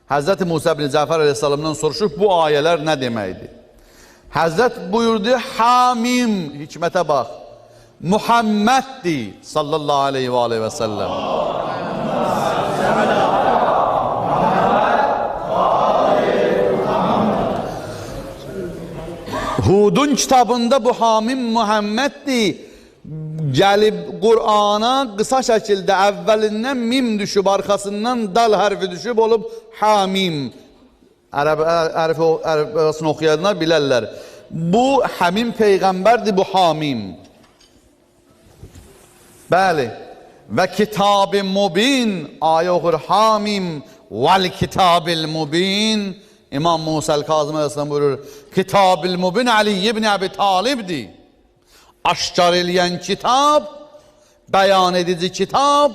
Həzrəti Musa ibn Cəfər əleyhissalamdan soruşur, bu ayələr nə deməkdir? Həzrət buyurdu, Hamim, hikmətə bax, Muhammeddir sallallahu aleyhi və səlləm. Hudun kitabında bu Hamim Muhammeddir. Gəlib Qur'ana qısa şəkildə əvvəlindən mim düşüb, arxasından dal hərfi düşüb olub Hamim. Ərəbəsini oxuyanlar bilərlər. Bu Hamim Peyğəmbərdir, bu Hamim. Bəli. Və kitab-ı mubin, ayə oxur Hamim vəl kitab-ı mubin. İmam Musa el-Kazım Aleyhisselam buyurur, kitab-ı mubin Ali ibn Abi Talib'dir. Aşkar eləyən kitab, bəyan edici kitab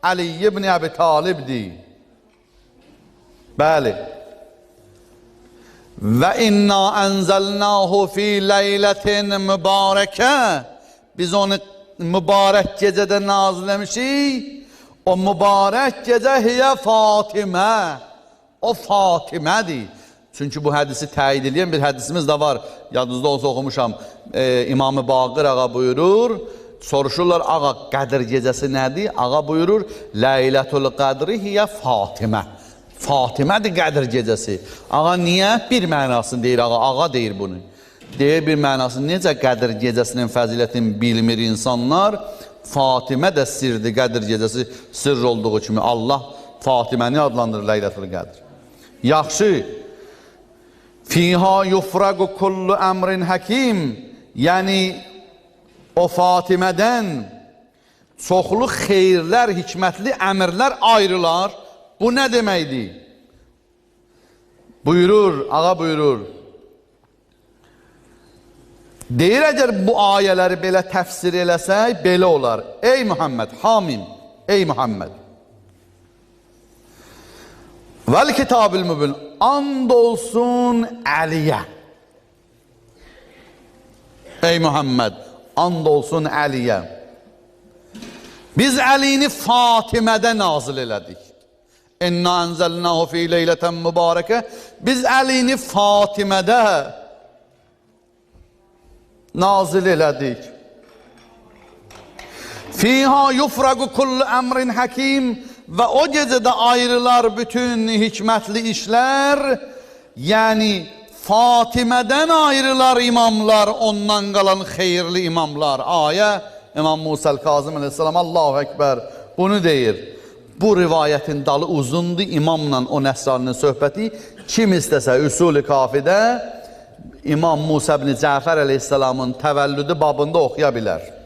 Ali ibn Abi Talib'dir. Bəli. Və inna ənzəlnahu fi leylətin mübarəkə. Biz onu mübarək gecədə nazləmişik. O mübarək gecə hiyə Fatimə. O Fatimədir. Çünki bu hədisi təyid edən bir hədisimiz də var. Yadınızda olsa oxumuşam. İmam-ı Baqir ağa buyurur. Soruşurlar, ağa Qədir gecəsi nədir? Ağa buyurur, Leylətul Qədri hiyə Fatimə. Fatimədir Qədir gecəsi. Ağa niyə? Bir mənasını deyir ağa. Ağa deyir bunu. Deyir bir mənasını. Necə Qədir gecəsinin fəzilətini bilmir insanlar? Fatimə də sirdir. Qədir gecəsi sirr olduğu kimi Allah Fatiməni adlandırır Leylətul Qədr. Yaxşı. Fiha yufraqu kullu əmrin həkim. Yəni o Fatimədən çoxlu xeyirlər, hikmətli əmrlər ayrılar. Bu nə deməkdir? Buyurur, ağa buyurur. Deyir, əgər bu ayələri belə təfsir eləsək, belə olar. Ey Muhammed, Hamim, ey Muhammed. Vəl kitab-ül mübin, and olsun Əliyə. Ey Muhammed, and olsun Əliyə. Biz Əlini Fatimədə nazil elədik. İnna ənzəlnahu fi leylətən mübarəkə. Biz Əlini Fatimədə nazil elədik. Fiha yufraqu kullu əmrin həkim. Və o gecədə ayrılar bütün hikmətli işlər. Yəni Fatimədən ayrılar imamlar, ondan qalan xeyirli imamlar. Ayə İmam Musa el-Kazım aleyhisselam Allahu Ekber bunu deyir. Bu rivayətin dalı uzundur. İmamla o Nəsraninin söhbəti kim istəsə Üsul-i Kafidə İmam Musa ibn Cəfər aleyhisselamın təvəllüdü babında oxuya bilər.